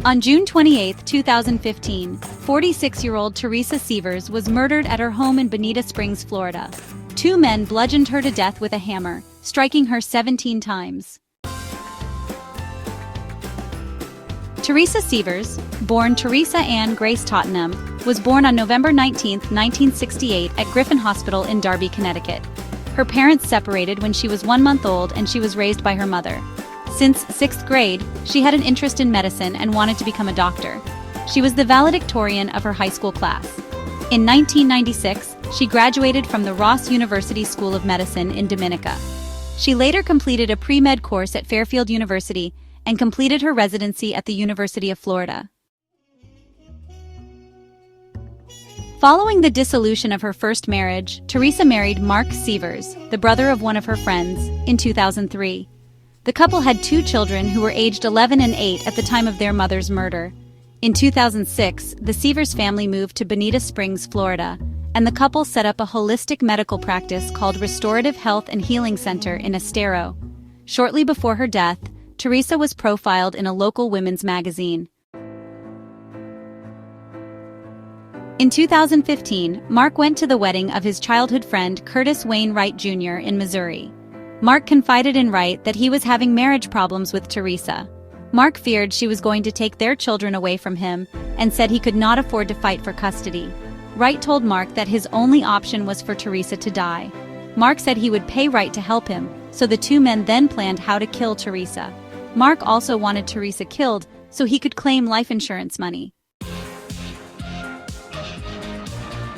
On June 28, 2015, 46-year-old Teresa Sievers was murdered at her home in Bonita Springs, Florida. Two men bludgeoned her to death with a hammer, striking her 17 times. Teresa Sievers, born Teresa Ann Grace Tottenham, was born on November 19, 1968 at Griffin Hospital in Darby, Connecticut. Her parents separated when she was 1 month old and she was raised by her mother. Since 6th grade, she had an interest in medicine and wanted to become a doctor. She was the valedictorian of her high school class. In 1996, she graduated from the Ross University School of Medicine in Dominica. She later completed a pre-med course at Fairfield University and completed her residency at the University of Florida. Following the dissolution of her first marriage, Teresa married Mark Sievers, the brother of one of her friends, in 2003. The couple had 2 children who were aged 11 and 8 at the time of their mother's murder. In 2006, the Sievers family moved to Bonita Springs, Florida, and the couple set up a holistic medical practice called Restorative Health and Healing Center in Estero. Shortly before her death, Teresa was profiled in a local women's magazine. In 2015, Mark went to the wedding of his childhood friend Curtis Wayne Wright Jr. in Missouri. Mark confided in Wright that he was having marriage problems with Teresa. Mark feared she was going to take their children away from him and said he could not afford to fight for custody. Wright told Mark that his only option was for Teresa to die. Mark said he would pay Wright to help him, so the two men then planned how to kill Teresa. Mark also wanted Teresa killed so he could claim life insurance money.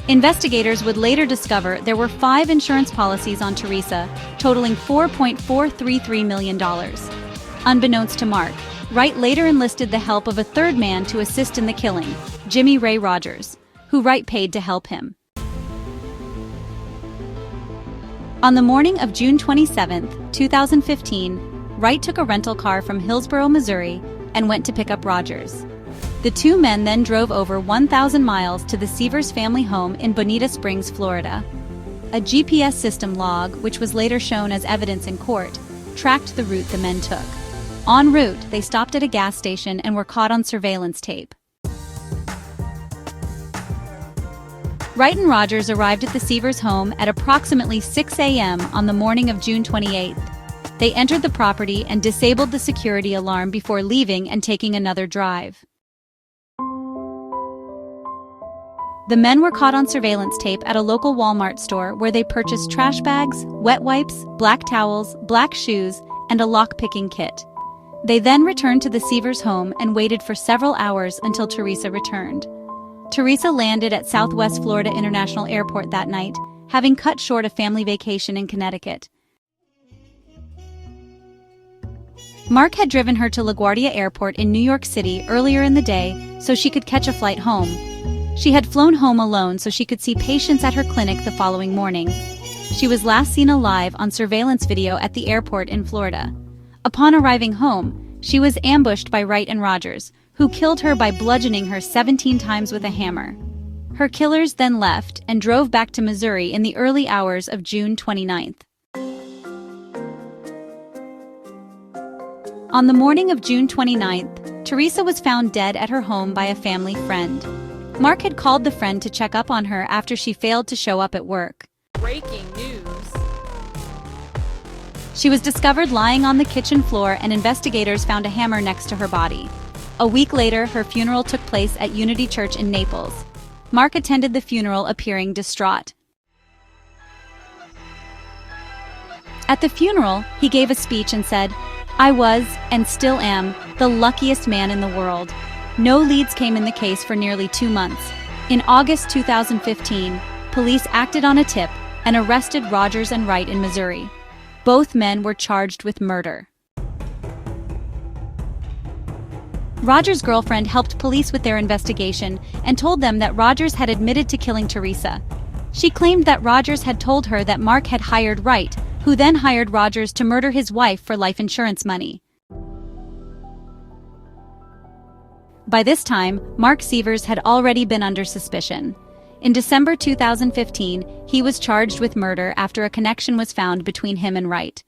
Investigators would later discover there were 5 insurance policies on Teresa, totaling $4.433 million. Unbeknownst to Mark, Wright later enlisted the help of a third man to assist in the killing, Jimmy Ray Rogers, who Wright paid to help him. On the morning of June 27, 2015, Wright took a rental car from Hillsboro, Missouri, and went to pick up Rogers. The two men then drove over 1,000 miles to the Sievers family home in Bonita Springs, Florida. A GPS system log, which was later shown as evidence in court, tracked the route the men took. En route, they stopped at a gas station and were caught on surveillance tape. Wright and Rogers arrived at the Sievers home at approximately 6 a.m. on the morning of June 28. They entered the property and disabled the security alarm before leaving and taking another drive. The men were caught on surveillance tape at a local Walmart store where they purchased trash bags, wet wipes, black towels, black shoes, and a lock-picking kit. They then returned to the Sievers home and waited for several hours until Teresa returned. Teresa landed at Southwest Florida International Airport that night, having cut short a family vacation in Connecticut. Mark had driven her to LaGuardia Airport in New York City earlier in the day so she could catch a flight home. She had flown home alone so she could see patients at her clinic the following morning. She was last seen alive on surveillance video at the airport in Florida. Upon arriving home, she was ambushed by Wright and Rogers, who killed her by bludgeoning her 17 times with a hammer. Her killers then left and drove back to Missouri in the early hours of June 29. On the morning of June 29th, Teresa was found dead at her home by a family friend. Mark had called the friend to check up on her after she failed to show up at work. Breaking news. She was discovered lying on the kitchen floor and investigators found a hammer next to her body. A week later, her funeral took place at Unity Church in Naples. Mark attended the funeral appearing distraught. At the funeral, he gave a speech and said, "I was, and still am, the luckiest man in the world." No leads came in the case for nearly 2 months. In August 2015, police acted on a tip and arrested Rogers and Wright in Missouri. Both men were charged with murder. Rogers' girlfriend helped police with their investigation and told them that Rogers had admitted to killing Teresa. She claimed that Rogers had told her that Mark had hired Wright, who then hired Rogers to murder his wife for life insurance money. By this time, Mark Sievers had already been under suspicion. In December 2015, he was charged with murder after a connection was found between him and Wright.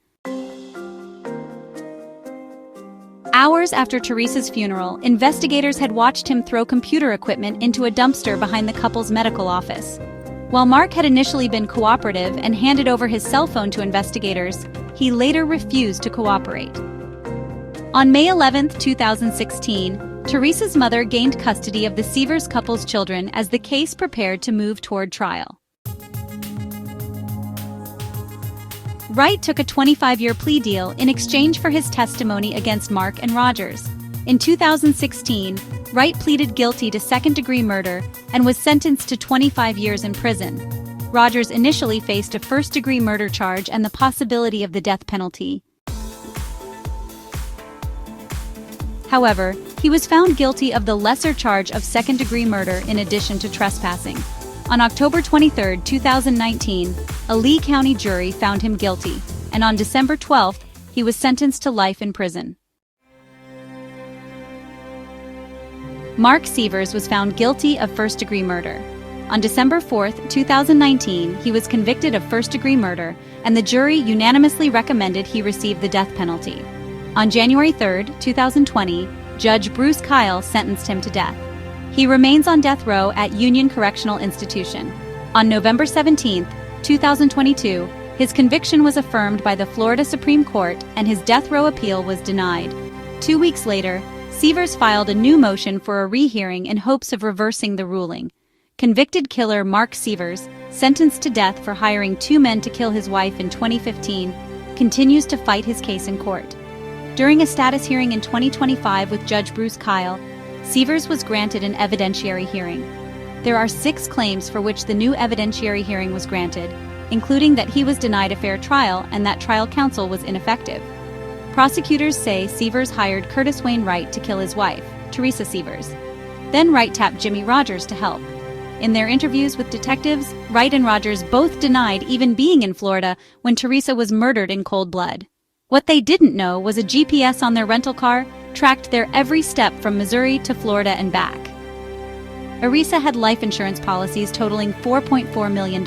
Hours after Teresa's funeral, investigators had watched him throw computer equipment into a dumpster behind the couple's medical office. While Mark had initially been cooperative and handed over his cell phone to investigators, he later refused to cooperate. On May 11, 2016, Teresa's mother gained custody of the Sievers couple's children as the case prepared to move toward trial. Wright took a 25-year plea deal in exchange for his testimony against Mark and Rogers. In 2016, Wright pleaded guilty to second-degree murder and was sentenced to 25 years in prison. Rogers initially faced a first-degree murder charge and the possibility of the death penalty. However, he was found guilty of the lesser charge of second-degree murder in addition to trespassing. On October 23, 2019, a Lee County jury found him guilty, and on December 12, he was sentenced to life in prison. Mark Sievers was found guilty of first-degree murder. On December 4, 2019, he was convicted of first-degree murder, and the jury unanimously recommended he receive the death penalty. On January 3, 2020, Judge Bruce Kyle sentenced him to death. He remains on death row at Union Correctional Institution. On November 17, 2022, his conviction was affirmed by the Florida Supreme Court and his death row appeal was denied. 2 weeks later, Sievers filed a new motion for a rehearing in hopes of reversing the ruling. Convicted killer Mark Sievers, sentenced to death for hiring two men to kill his wife in 2015, continues to fight his case in court. During a status hearing in 2025 with Judge Bruce Kyle, Sievers was granted an evidentiary hearing. There are 6 claims for which the new evidentiary hearing was granted, including that he was denied a fair trial and that trial counsel was ineffective. Prosecutors say Sievers hired Curtis Wayne Wright to kill his wife, Teresa Sievers. Then Wright tapped Jimmy Rogers to help. In their interviews with detectives, Wright and Rogers both denied even being in Florida when Teresa was murdered in cold blood. What they didn't know was a GPS on their rental car tracked their every step from Missouri to Florida and back. Teresa had life insurance policies totaling $4.4 million.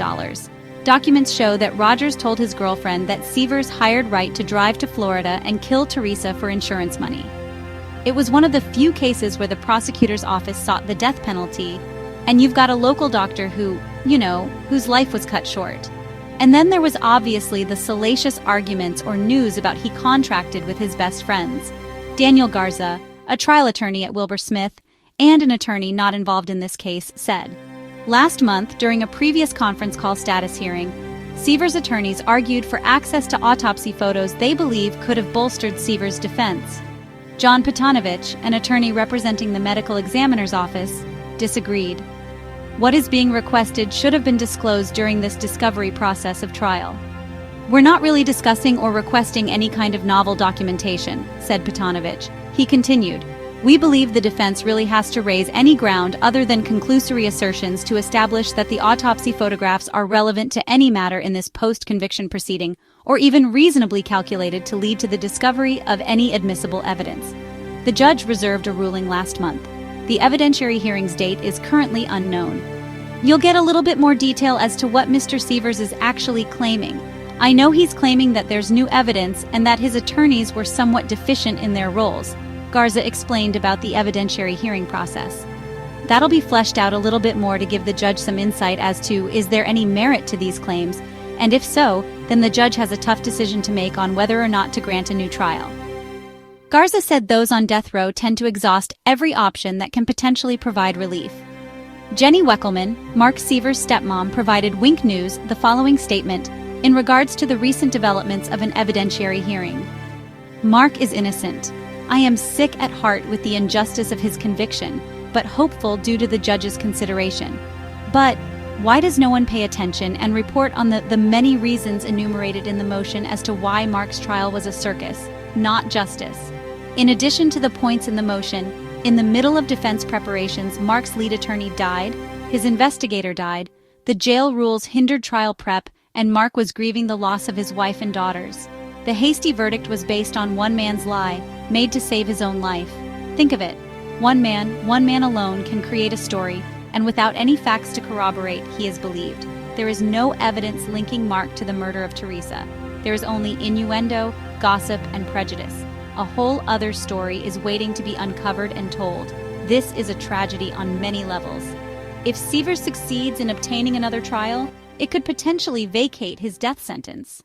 Documents show that Rogers told his girlfriend that Sievers hired Wright to drive to Florida and kill Teresa for insurance money. It was one of the few cases where the prosecutor's office sought the death penalty, and you've got a local doctor who, whose life was cut short. And then there was obviously the salacious arguments or news about he contracted with his best friends. Daniel Garza, a trial attorney at Wilbur Smith, and an attorney not involved in this case, said, last month, during a previous conference call status hearing, Sievers' attorneys argued for access to autopsy photos they believe could have bolstered Sievers' defense. John Petanovich, an attorney representing the medical examiner's office, disagreed. What is being requested should have been disclosed during this discovery process of trial. We're not really discussing or requesting any kind of novel documentation, said Petanovich. He continued, we believe the defense really has to raise any ground other than conclusory assertions to establish that the autopsy photographs are relevant to any matter in this post-conviction proceeding, or even reasonably calculated to lead to the discovery of any admissible evidence. The judge reserved a ruling last month. The evidentiary hearing's date is currently unknown. You'll get a little bit more detail as to what Mr. Sievers is actually claiming. I know he's claiming that there's new evidence and that his attorneys were somewhat deficient in their roles, Garza explained about the evidentiary hearing process. That'll be fleshed out a little bit more to give the judge some insight as to is there any merit to these claims, and if so, then the judge has a tough decision to make on whether or not to grant a new trial. Garza said those on death row tend to exhaust every option that can potentially provide relief. Jenny Weckelman, Mark Sievers' stepmom, provided Wink News the following statement in regards to the recent developments of an evidentiary hearing. Mark is innocent. I am sick at heart with the injustice of his conviction, but hopeful due to the judge's consideration. But why does no one pay attention and report on the many reasons enumerated in the motion as to why Mark's trial was a circus, not justice? In addition to the points in the motion, in the middle of defense preparations, Mark's lead attorney died, his investigator died, the jail rules hindered trial prep, and Mark was grieving the loss of his wife and daughters. The hasty verdict was based on one man's lie, made to save his own life. Think of it. One man alone can create a story, and without any facts to corroborate, he is believed. There is no evidence linking Mark to the murder of Teresa. There is only innuendo, gossip, and prejudice. a whole other story is waiting to be uncovered and told. This is a tragedy on many levels. If Sievers succeeds in obtaining another trial, it could potentially vacate his death sentence.